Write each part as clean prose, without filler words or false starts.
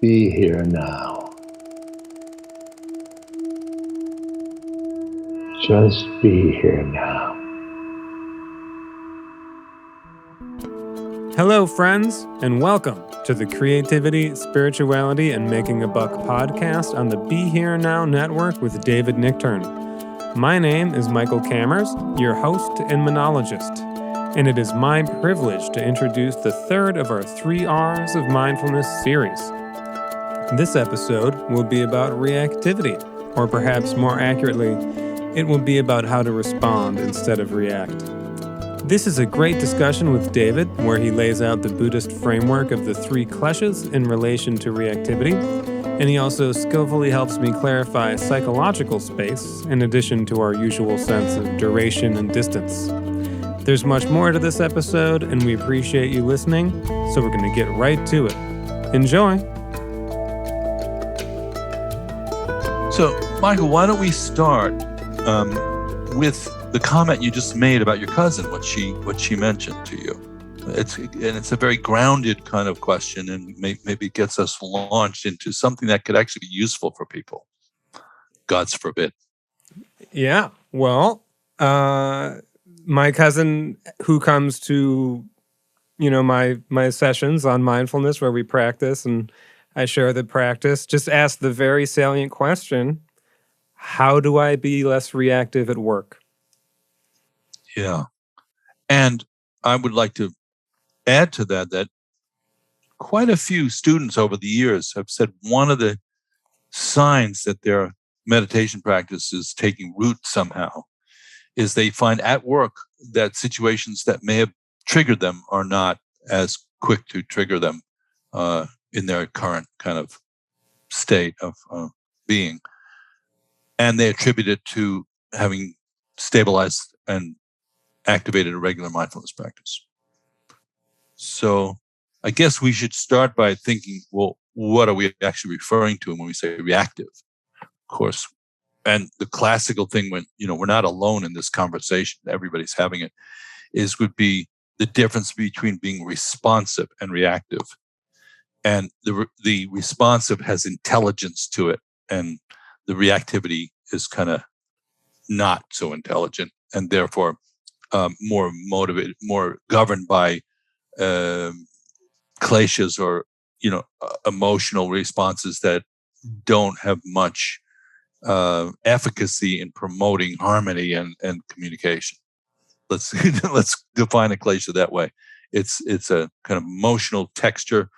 Be here now. Just be here now. Hello, friends, and welcome to the Creativity, Spirituality, and Making a Buck podcast on the Be Here Now network with David Nichtern. My name is Michael Kammers, your host and monologist, and it is my privilege to introduce the third of our 3 R's of Mindfulness series. This episode will be about reactivity, or perhaps more accurately, it will be about how to respond instead of react. This is a great discussion with David, where he lays out the Buddhist framework of the 3 Kleshas in relation to reactivity, and he also skillfully helps me clarify psychological space in addition to our usual sense of duration and distance. There's much more to this episode, and we appreciate you listening, so we're going to get right to it. Enjoy! So, Michael, why don't we start with the comment you just made about your cousin, what she mentioned to you. It's a very grounded kind of question, and maybe gets us launched into something that could actually be useful for people. God's forbid. Yeah. Well, my cousin who comes to, my sessions on mindfulness where we practice and I share the practice, just asked the very salient question, how do I be less reactive at work? Yeah. And I would like to add to that quite a few students over the years have said one of the signs that their meditation practice is taking root somehow is they find at work that situations that may have triggered them are not as quick to trigger them in their current kind of state of being. And they attribute it to having stabilized and activated a regular mindfulness practice. So I guess we should start by thinking, well, what are we actually referring to when we say reactive? Of course, and the classical thing when, we're not alone in this conversation, everybody's having it, would be the difference between being responsive and reactive. And the responsive has intelligence to it, and the reactivity is kind of not so intelligent, and therefore more motivated, more governed by kleshas or emotional responses that don't have much efficacy in promoting harmony and communication. Let's define a klesha that way. It's a kind of emotional texture,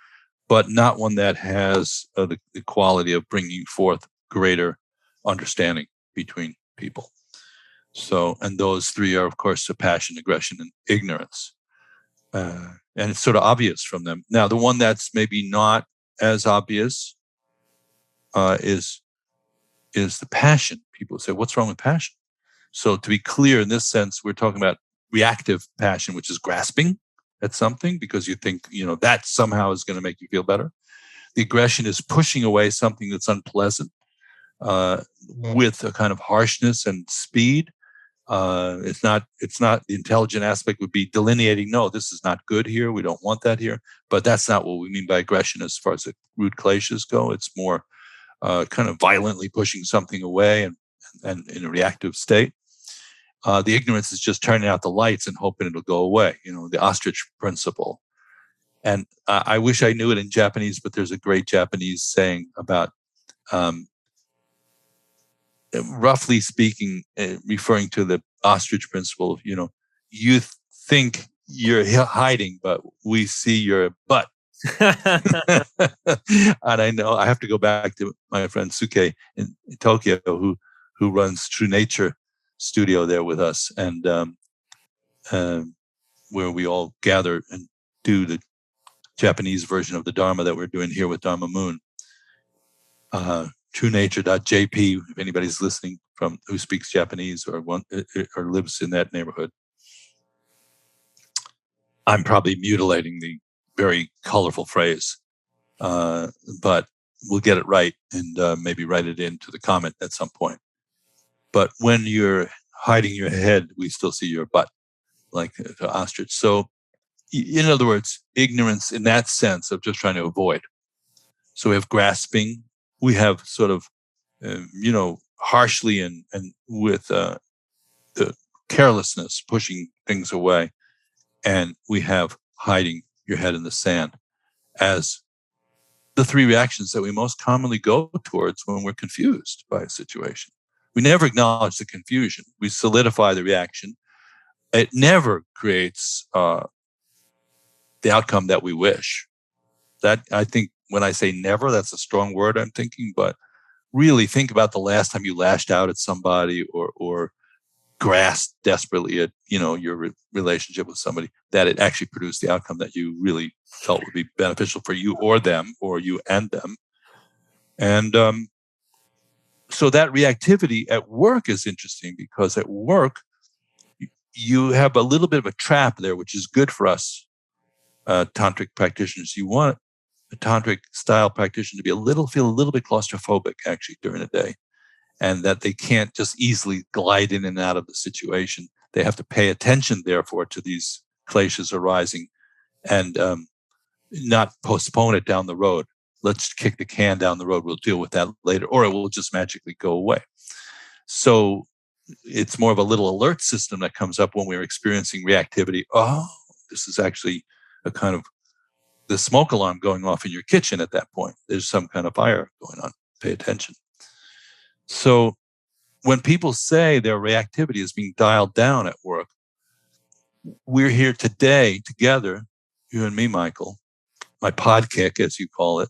but not one that has the quality of bringing forth greater understanding between people. So, and those 3 are, of course, passion, aggression, and ignorance. And it's sort of obvious from them. Now, the one that's maybe not as obvious is the passion. People say, what's wrong with passion? So to be clear, in this sense, we're talking about reactive passion, which is grasping at something because you think, that somehow is going to make you feel better. The aggression is pushing away something that's unpleasant with a kind of harshness and speed. It's not the intelligent aspect would be delineating, no, this is not good here. We don't want that here. But that's not what we mean by aggression as far as the root kleshas go. It's more kind of violently pushing something away and in a reactive state. The ignorance is just turning out the lights and hoping it'll go away, the ostrich principle. And I wish I knew it in Japanese, but there's a great Japanese saying about roughly speaking, referring to the ostrich principle, you think you're hiding, but we see your butt. And I know I have to go back to my friend Suke in Tokyo, who runs True Nature Studio there with us, and where we all gather and do the Japanese version of the Dharma that we're doing here with Dharma Moon. TrueNature.jp, if anybody's listening from who speaks Japanese or lives in that neighborhood. I'm probably mutilating the very colorful phrase, but we'll get it right and maybe write it into the comment at some point. But when you're hiding your head, we still see your butt, like the ostrich. So, in other words, ignorance in that sense of just trying to avoid. So we have grasping, we have sort of, harshly and with the carelessness, pushing things away. And we have hiding your head in the sand as the three reactions that we most commonly go towards when we're confused by a situation. We never acknowledge the confusion. We solidify the reaction. It never creates the outcome that we wish. That, I think, when I say never, that's a strong word I'm thinking, but really think about the last time you lashed out at somebody or grasped desperately at your relationship with somebody, that it actually produced the outcome that you really felt would be beneficial for you or them, or you and them. And so that reactivity at work is interesting, because at work you have a little bit of a trap there, which is good for us tantric practitioners. You want a tantric style practitioner to feel a little bit claustrophobic actually during the day, and that they can't just easily glide in and out of the situation. They have to pay attention, therefore, to these kleshas arising, and not postpone it down the road. Let's kick the can down the road. We'll deal with that later, or it will just magically go away. So it's more of a little alert system that comes up when we're experiencing reactivity. Oh, this is actually a kind of the smoke alarm going off in your kitchen at that point. There's some kind of fire going on. Pay attention. So when people say their reactivity is being dialed down at work, we're here today together, you and me, Michael, my podkick, as you call it,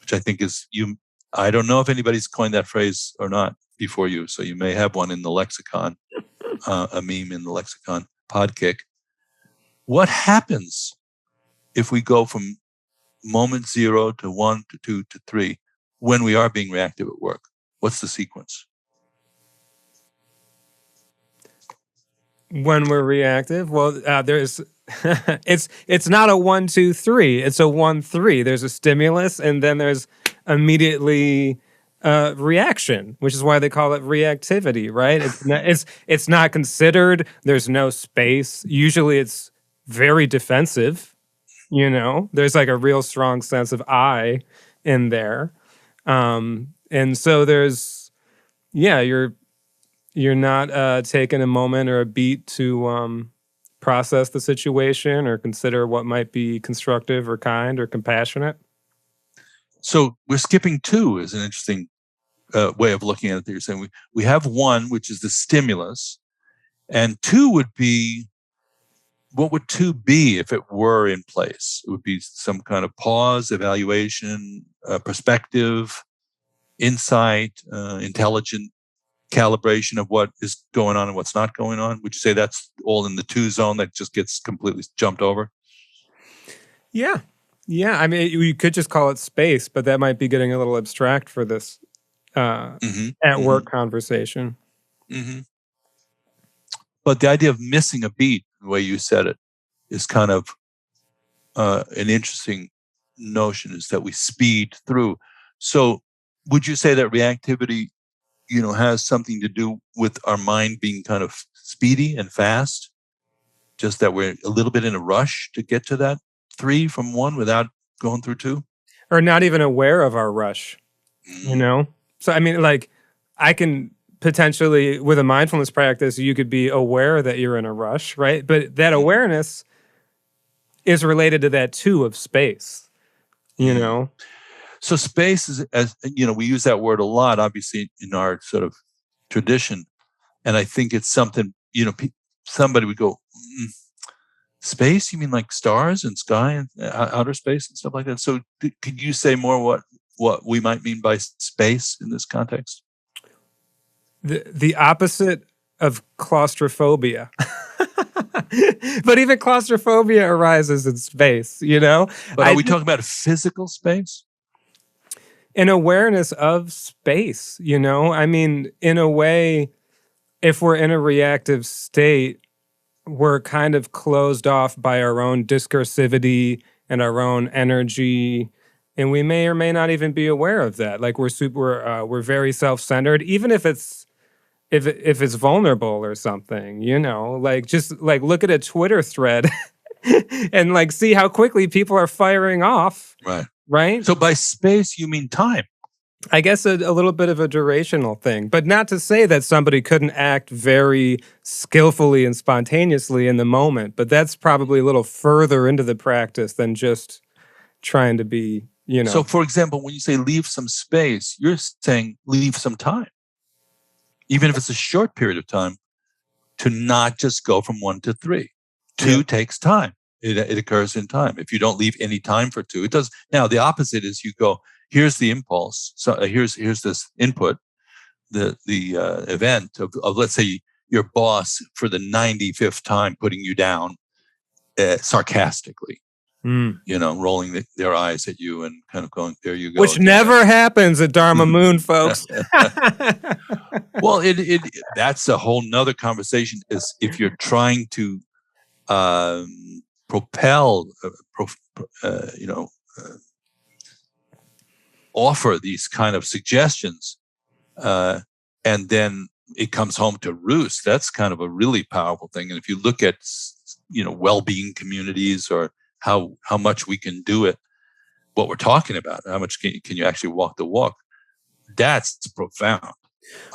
which I think is you. I don't know if anybody's coined that phrase or not before you, so you may have one in the lexicon, a meme in the lexicon, podkick. What happens if we go from moment 0 to 1 to 2 to 3 when we are being reactive at work? What's the sequence? When we're reactive, well, there's it's not a 1, 2, 3. It's a 1, 3. There's a stimulus, and then there's immediately reaction, which is why they call it reactivity, right? It's not considered. There's no space. Usually, it's very defensive. There's like a real strong sense of I in there, and so there's you're not taking a moment or a beat to process the situation or consider what might be constructive or kind or compassionate. So we're skipping 2 is an interesting way of looking at it. You're saying we have 1, which is the stimulus, and 2 would be, what would 2 be if it were in place? It would be some kind of pause, evaluation, perspective, insight, intelligent calibration of what is going on and what's not going on. Would you say that's all in the 2 zone that just gets completely jumped over? Yeah. I mean, you could just call it space, but that might be getting a little abstract for this at work conversation. Mm-hmm. But the idea of missing a beat, the way you said it, is kind of an interesting notion, is that we speed through. So would you say that reactivity, has something to do with our mind being kind of speedy and fast? Just that we're a little bit in a rush to get to that 3 from 1 without going through 2? Or not even aware of our rush, So, I mean, like, I can potentially, with a mindfulness practice, you could be aware that you're in a rush, right? But that awareness is related to that 2 of space, So space is, as we use that word a lot, obviously, in our sort of tradition. And I think it's something, somebody would go, space? You mean like stars and sky and outer space and stuff like that? So could you say more what we might mean by space in this context? The opposite of claustrophobia. But even claustrophobia arises in space, But are we talking about physical space? An awareness of space, I mean, in a way, if we're in a reactive state, we're kind of closed off by our own discursivity and our own energy, and we may or may not even be aware of that. Like we're very self-centered, even if it's vulnerable or something, like just like look at a Twitter thread and like see how quickly people are firing off. Right. Right. So by space, you mean time. I guess a little bit of a durational thing, but not to say that somebody couldn't act very skillfully and spontaneously in the moment, but that's probably a little further into the practice than just trying to be, So, for example, when you say leave some space, you're saying leave some time, even if it's a short period of time, to not just go from 1 to 3. 2 takes time. It occurs in time. If you don't leave any time for 2, it does. Now, the opposite is you go, here's the impulse. So here's this input, the event of let's say your boss for the 95th time putting you down sarcastically, rolling their eyes at you and kind of going, there you go. Which again. never happens at Dharma Moon, folks. Well, that's a whole nother conversation. Is if you're trying to propel, offer these kind of suggestions, and then it comes home to roost. That's kind of a really powerful thing. And if you look at, well-being communities or how much we can do it, what we're talking about, how much can you actually walk the walk? That's profound,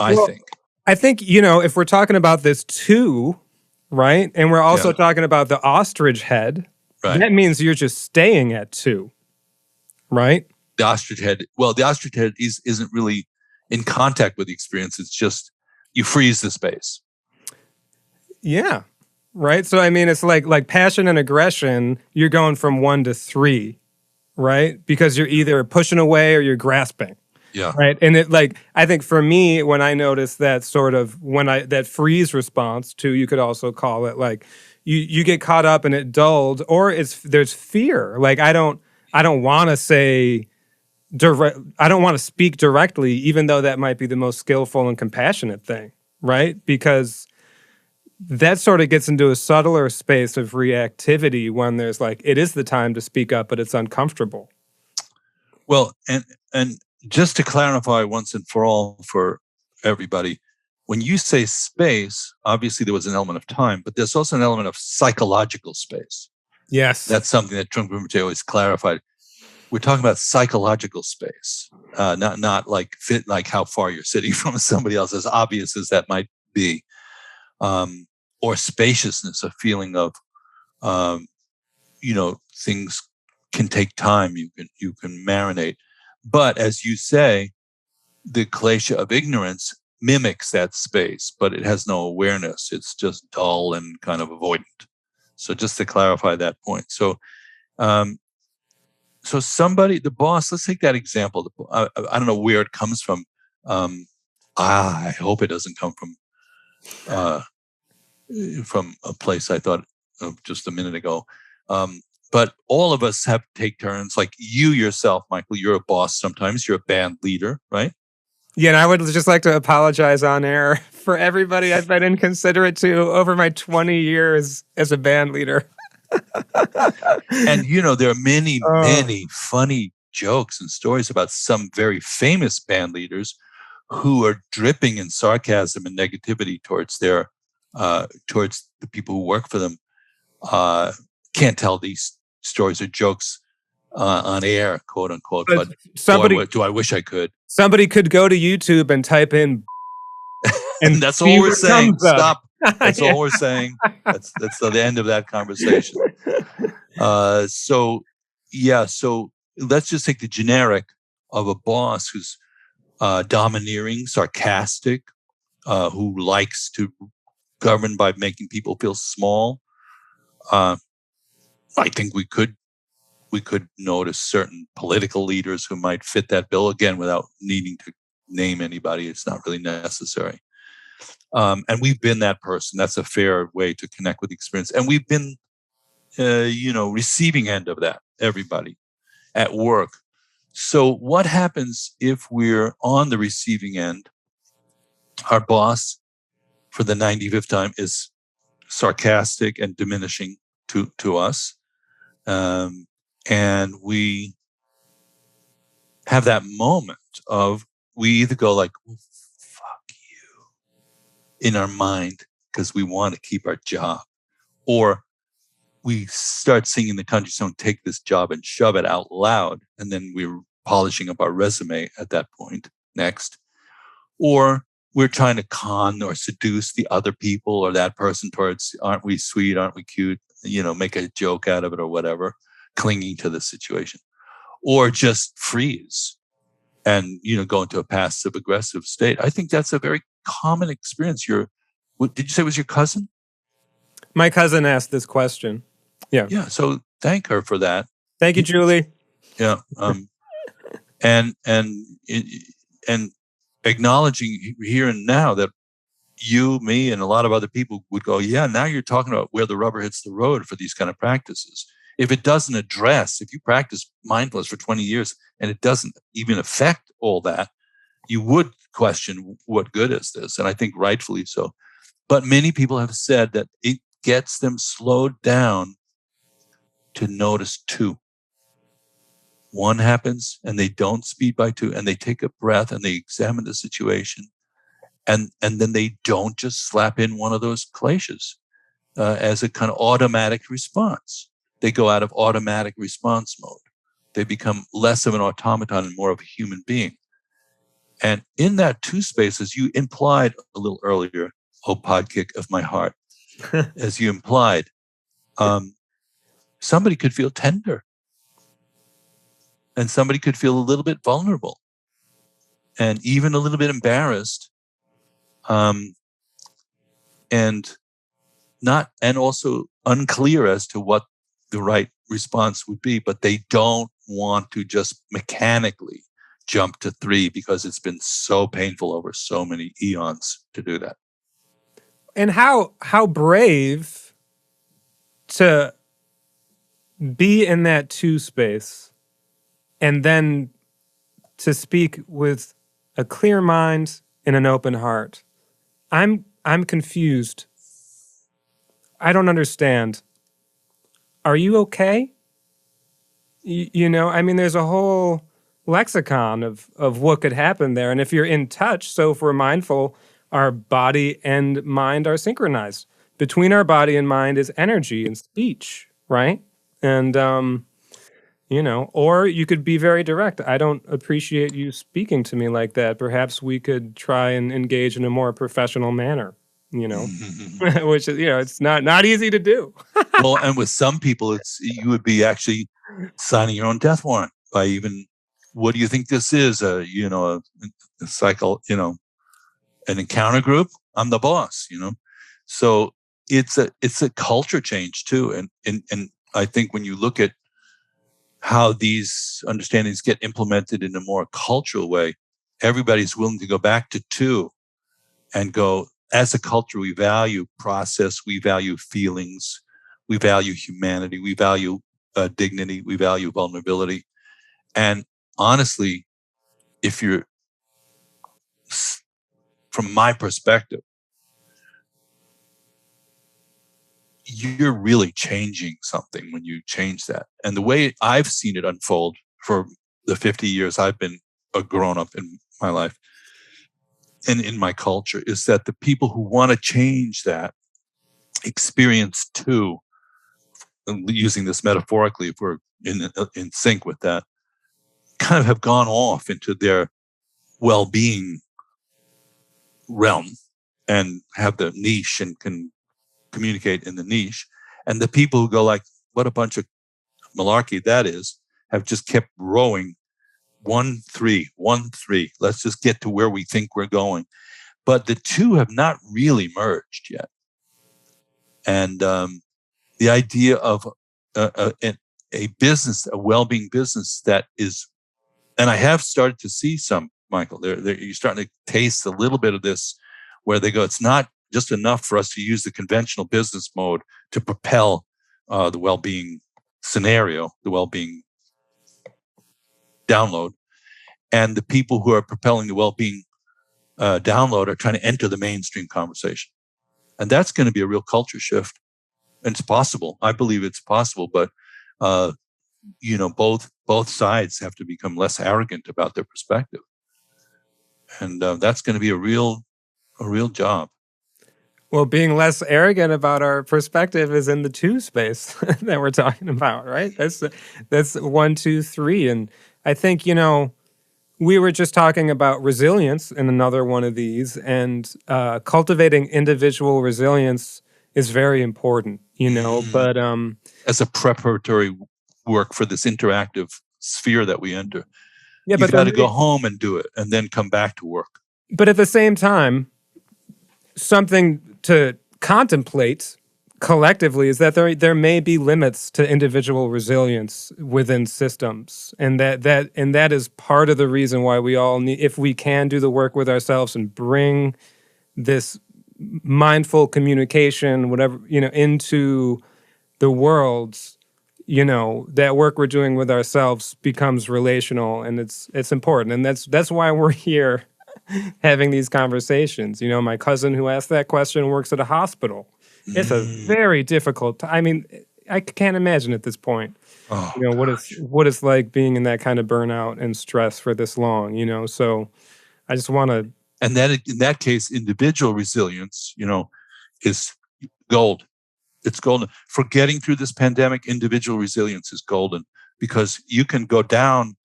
I think. I think, if we're talking about this too, right? And we're also talking about the ostrich head, that means you're just staying at 2, right? The ostrich head isn't really in contact with the experience. It's just you freeze the space. Yeah. Right. So, I mean, it's like passion and aggression, you're going from 1 to 3, right? Because you're either pushing away or you're grasping. Yeah. Right. And I think for me, when I notice that sort of, that freeze response to, you could also call it like, you get caught up and it dulled, or there's fear. Like, I don't want to say I don't want to speak directly, even though that might be the most skillful and compassionate thing. Right. Because that sort of gets into a subtler space of reactivity when there's it is the time to speak up, but it's uncomfortable. Well, and just to clarify once and for all for everybody, when you say space, obviously there was an element of time, but there's also an element of psychological space. Yes. That's something that Trungpa Rinpoche always clarified. We're talking about psychological space, not like how far you're sitting from somebody else, as obvious as that might be. Or spaciousness, a feeling of, things can take time. You can marinate, but as you say, the klesha of ignorance mimics that space, but it has no awareness. It's just dull and kind of avoidant. So just to clarify that point. So, somebody, the boss. Let's take that example. I don't know where it comes from. I hope it doesn't come from a place I thought of just a minute ago. But all of us have to take turns. Like you yourself, Michael, you're a boss sometimes. You're a band leader, right? Yeah, and I would just like to apologize on air for everybody I've been inconsiderate to over my 20 years as a band leader. And, there are many funny jokes and stories about some very famous band leaders who are dripping in sarcasm and negativity towards the people who work for them. Can't tell these stories or jokes on air, quote unquote. But do I wish I could? Somebody could go to YouTube and type in, and that's all we're saying. Stop. That's all we're saying. That's the end of that conversation. So let's just take the generic of a boss who's domineering, sarcastic, who likes to govern by making people feel small. I think we could notice certain political leaders who might fit that bill, again, without needing to name anybody. It's not really necessary. And we've been that person. That's a fair way to connect with the experience. And we've been, receiving end of that, everybody at work. So what happens if we're on the receiving end? Our boss, for the 95th time, is sarcastic and diminishing to us. And we have that moment of, we either go like, well, fuck you, in our mind, because we want to keep our job, or we start singing the country song, "Take This Job and Shove It," out loud, and then we're polishing up our resume at that point next. Or we're trying to con or seduce the other people or that person towards, aren't we sweet, aren't we cute, make a joke out of it or whatever, clinging to the situation. Or just freeze and, go into a passive aggressive state. I think that's a very common experience. What did you say was your cousin? My cousin asked this question. Yeah. Yeah. So thank her for that. Thank you, Julie. Yeah. And acknowledging here and now that you, me, and a lot of other people would go, yeah, now you're talking about where the rubber hits the road for these kind of practices. If it doesn't address, if you practice mindfulness for 20 years and it doesn't even affect all that, you would question, what good is this? And I think rightfully so. But many people have said that it gets them slowed down to notice two. One happens and they don't speed by two, and they take a breath and they examine the situation. And then they don't just slap in one of those kleshas as a kind of automatic response. They go out of automatic response mode. They become less of an automaton and more of a human being. And in that two space, as you implied a little earlier, oh podkick of my heart, as you implied, somebody could feel tender. And somebody could feel a little bit vulnerable and even a little bit embarrassed. And also unclear as to what the right response would be, but they don't want to just mechanically jump to 3 because it's been so painful over so many eons to do that. And how brave to be in that 2 space and then to speak with a clear mind and an open heart. I'm confused. I don't understand. Are you okay? There's a whole lexicon of what could happen there. And if you're in touch, so if we're mindful, our body and mind are synchronized. Between our body and mind is energy and speech, right? And, or you could be very direct. I don't appreciate you speaking to me like that. Perhaps we could try and engage in a more professional manner, which is, it's not easy to do. Well, and with some people, you would be actually signing your own death warrant by even, what do you think this is? A cycle, an encounter group? I'm the boss, So it's a culture change too. And I think when you look at how these understandings get implemented in a more cultural way, everybody's willing to go back to 2 and go, as a culture, we value process, we value feelings, we value humanity, we value dignity, we value vulnerability. And honestly, if you're, from my perspective, you're really changing something when you change that. And the way I've seen it unfold for the 50 years I've been a grown-up in my life and in my culture is that the people who want to change that experience 2, using this metaphorically, if we're in sync with that, kind of have gone off into their well-being realm and have the niche and can communicate in the niche. And the people who go like, what a bunch of malarkey that is, have just kept rowing 1-3, 1-3. Let's just get to where we think we're going. But the 2 have not really merged yet. And the idea of a business, a well-being business that is, and I have started to see some, Michael, you're starting to taste a little bit of this, where they go, it's not just enough for us to use the conventional business mode to propel the well-being scenario, the well-being download. And the people who are propelling the well-being download are trying to enter the mainstream conversation. And that's going to be a real culture shift. And it's possible. I believe it's possible. But, both sides have to become less arrogant about their perspective. And that's going to be a real job. Well, being less arrogant about our perspective is in the two space that we're talking about, right? That's 1, 2, 3. And I think, we were just talking about resilience in another one of these, and cultivating individual resilience is very important, but as a preparatory work for this interactive sphere that we enter. yeah, You've got to go home and do it and then come back to work. But at the same time, something to contemplate collectively is that there may be limits to individual resilience within systems, and that is part of the reason why we all need, if we can do the work with ourselves and bring this mindful communication, whatever, into the world, that work we're doing with ourselves becomes relational, and it's important, and that's why we're here having these conversations. My cousin who asked that question works at a hospital. It's a very difficult I mean, I can't imagine at this point, what it's like being in that kind of burnout and stress for this long, so I just want to. And then in that case, individual resilience, is gold. It's golden. For getting through this pandemic, individual resilience is golden, because you can go down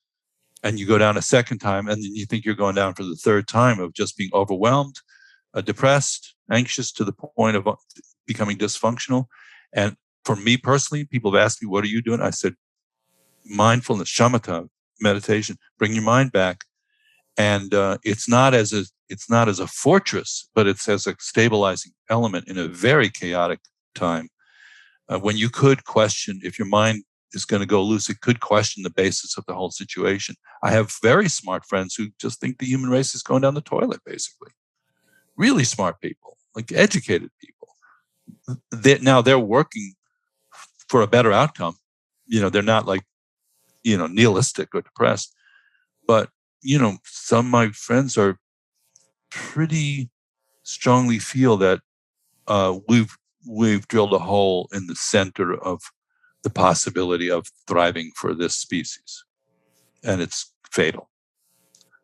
and you go down a second time, and then you think you're going down for the third time of just being overwhelmed, depressed, anxious to the point of becoming dysfunctional. And for me personally, people have asked me, what are you doing? I said, mindfulness, shamatha, meditation, bring your mind back. And it's not as a fortress, but it's as a stabilizing element in a very chaotic time. When you could question, if your mind is going to go loose, it could question the basis of the whole situation. I have very smart friends who just think the human race is going down the toilet, basically. Really smart people, like educated people. Now they're working for a better outcome. They're not like, nihilistic or depressed. But, some of my friends are pretty strongly feel that we've drilled a hole in the center of the possibility of thriving for this species, and it's fatal.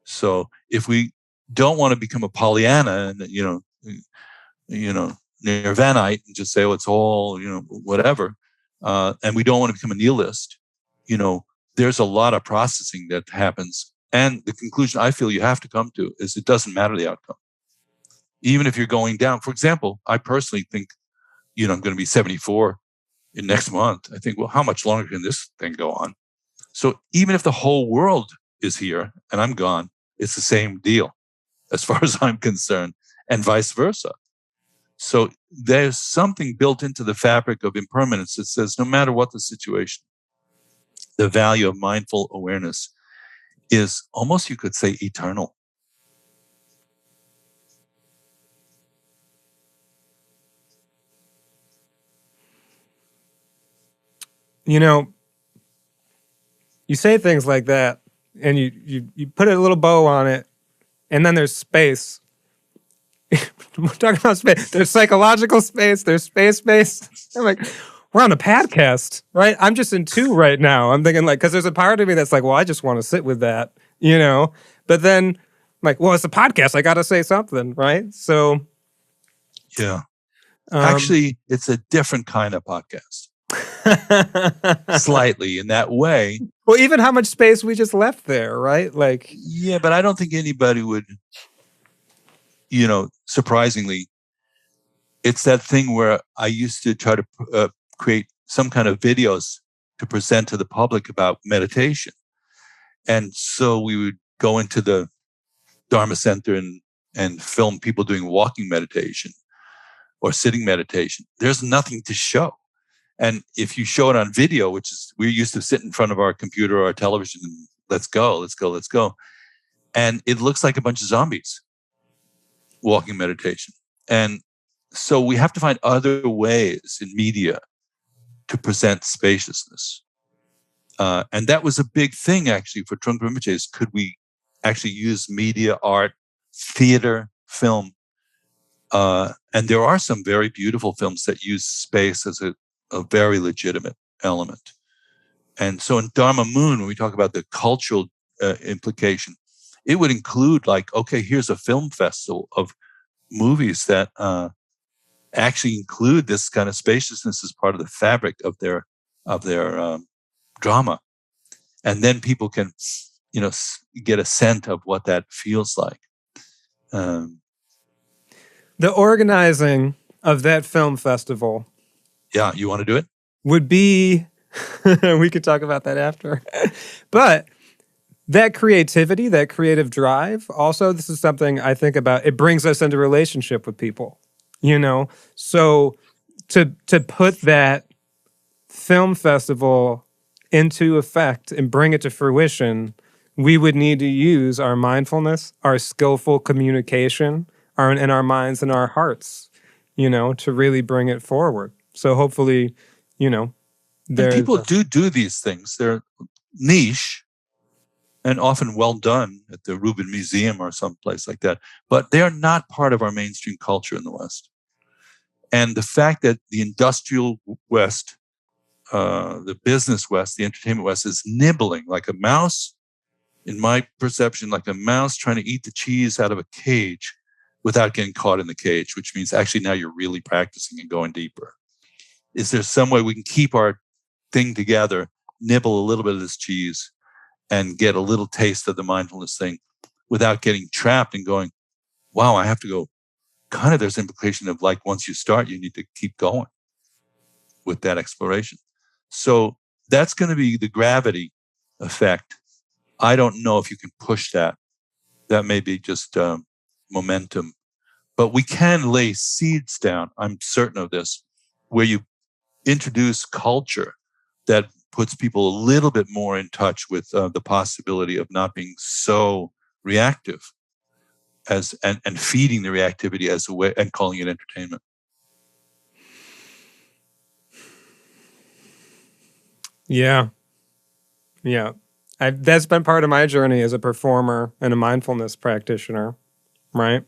So if we don't want to become a Pollyanna and Nirvanite and just say, oh, it's all whatever, and we don't want to become a nihilist, there's a lot of processing that happens, and the conclusion I feel you have to come to is it doesn't matter the outcome, even if you're going down. For example, I personally think, I'm going to be 74 in next month. I think, well, how much longer can this thing go on? So even if the whole world is here and I'm gone, it's the same deal as far as I'm concerned, and vice versa. So there's something built into the fabric of impermanence that says no matter what the situation, the value of mindful awareness is almost, you could say, eternal. You say things like that, and you put a little bow on it, and then there's space. We're talking about space. There's psychological space. There's space. I'm like, we're on a podcast, right? I'm just in two right now. I'm thinking because there's a part of me that's like, well, I just want to sit with that, But then I'm like, well, it's a podcast. I got to say something, right? So, yeah. Actually, it's a different kind of podcast. Slightly in that way. Well, even how much space we just left there, right? Yeah, but I don't think anybody would, surprisingly, it's that thing where I used to try to create some kind of videos to present to the public about meditation. And so we would go into the Dharma Center and film people doing walking meditation or sitting meditation. There's nothing to show. And if you show it on video, which is, we used to sit in front of our computer or our television and let's go. And it looks like a bunch of zombies walking meditation. And so we have to find other ways in media to present spaciousness. And that was a big thing, actually, for Trungpa Rinpoche, is could we actually use media, art, theater, film? And there are some very beautiful films that use space as a very legitimate element. And so in Dharma Moon, when we talk about the cultural implication, it would include okay, here's a film festival of movies that actually include this kind of spaciousness as part of the fabric of their drama, and then people can, get a scent of what that feels like. The organizing of that film festival. Yeah, you want to do it? Would be, we could talk about that after, but that creativity, that creative drive, also, this is something I think about. It brings us into relationship with people, So to put that film festival into effect and bring it to fruition, we would need to use our mindfulness, our skillful communication, in our minds and our hearts, to really bring it forward. So hopefully, and people do these things. They're niche and often well done at the Rubin Museum or someplace like that, but they are not part of our mainstream culture in the West. And the fact that the industrial West, the business West, the entertainment West is nibbling like a mouse, in my perception, like a mouse trying to eat the cheese out of a cage without getting caught in the cage, which means actually now you're really practicing and going deeper. Is there some way we can keep our thing together, nibble a little bit of this cheese, and get a little taste of the mindfulness thing without getting trapped and going, wow, I have to go. Kind of there's implication of like, once you start, you need to keep going with that exploration. So that's going to be the gravity effect. I don't know if you can push that. That may be just momentum. But we can lay seeds down, I'm certain of this, where you introduce culture that puts people a little bit more in touch with the possibility of not being so reactive and feeding the reactivity as a way and calling it entertainment. Yeah. That's been part of my journey as a performer and a mindfulness practitioner, right?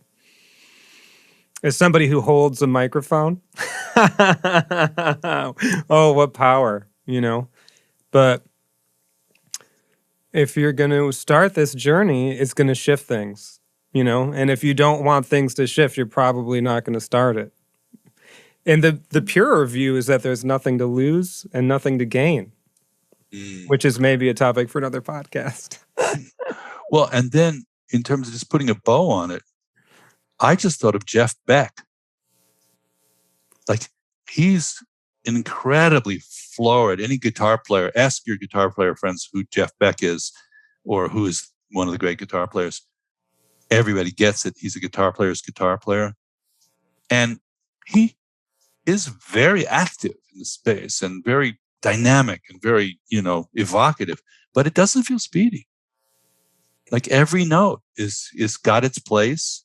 As somebody who holds a microphone. Oh, what power, But if you're going to start this journey, it's going to shift things, And if you don't want things to shift, you're probably not going to start it. And the purer view is that there's nothing to lose and nothing to gain, which is maybe a topic for another podcast. Well, and then in terms of just putting a bow on it, I just thought of Jeff Beck. Like, he's incredibly florid. Any guitar player, ask your guitar player friends who Jeff Beck is or who is one of the great guitar players. Everybody gets it. He's a guitar player's guitar player. And he is very active in the space and very dynamic and very, evocative, but it doesn't feel speedy. Like every note is got its place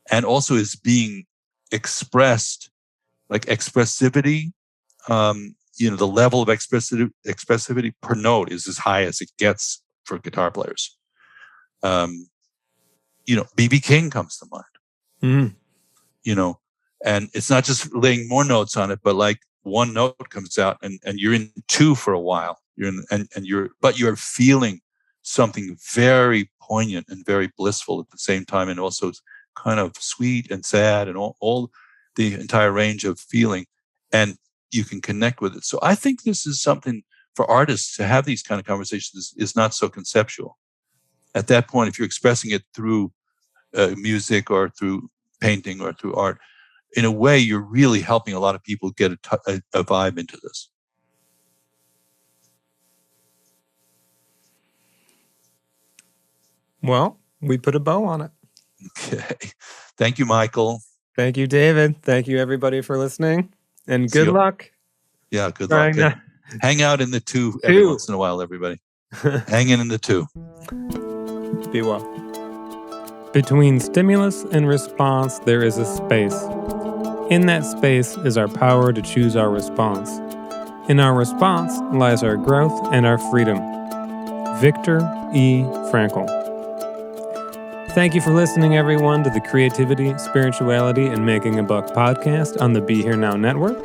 and also is being expressed, like expressivity. The level of expressivity per note is as high as it gets for guitar players. B.B. King comes to mind. And it's not just laying more notes on it, but like one note comes out and you're in two for a while. But you're feeling something very poignant and very blissful at the same time, and also kind of sweet and sad and all the entire range of feeling, and you can connect with it. So I think this is something for artists to have. These kind of conversations is not so conceptual. At that point, if you're expressing it through music or through painting or through art, in a way, you're really helping a lot of people get a vibe into this. Well, we put a bow on it. Okay. Thank you, Michael. Thank you, David. Thank you, everybody, for listening. And good luck. Yeah, good luck. Hang out in the two every once in a while, everybody. Hang in the two. Be well. Between stimulus and response, there is a space. In that space is our power to choose our response. In our response lies our growth and our freedom. Viktor E. Frankl. Thank you for listening, everyone, to the Creativity, Spirituality, and Making a Buck podcast on the Be Here Now Network.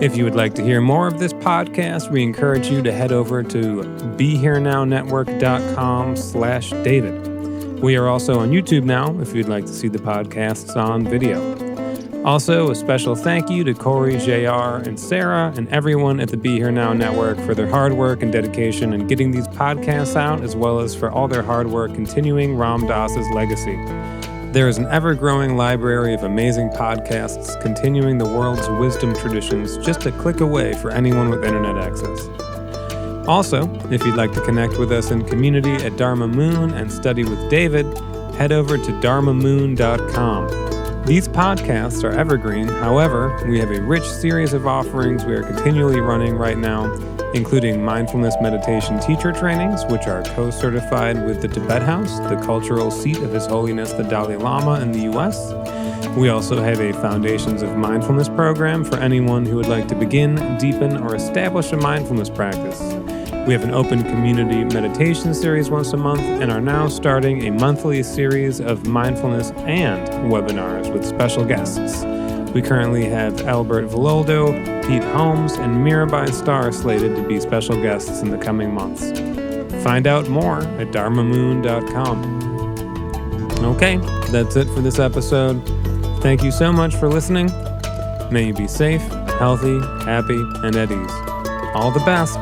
If you would like to hear more of this podcast, we encourage you to head over to BeHereNowNetwork.com/David. We are also on YouTube now if you'd like to see the podcasts on video. Also, a special thank you to Corey, JR, and Sarah, and everyone at the Be Here Now Network for their hard work and dedication in getting these podcasts out, as well as for all their hard work continuing Ram Dass's legacy. There is an ever-growing library of amazing podcasts continuing the world's wisdom traditions just a click away for anyone with internet access. Also, if you'd like to connect with us in community at Dharma Moon and study with David, head over to dharmamoon.com. These podcasts are evergreen. However, we have a rich series of offerings we are continually running right now, including mindfulness meditation teacher trainings, which are co-certified with the Tibet House, the cultural seat of His Holiness the Dalai Lama in the U.S. We also have a Foundations of Mindfulness program for anyone who would like to begin, deepen, or establish a mindfulness practice. We have an open community meditation series once a month and are now starting a monthly series of mindfulness and webinars with special guests. We currently have Albert Villoldo, Pete Holmes, and Mirabai Starr slated to be special guests in the coming months. Find out more at dharmamoon.com. Okay, that's it for this episode. Thank you so much for listening. May you be safe, healthy, happy, and at ease. All the best.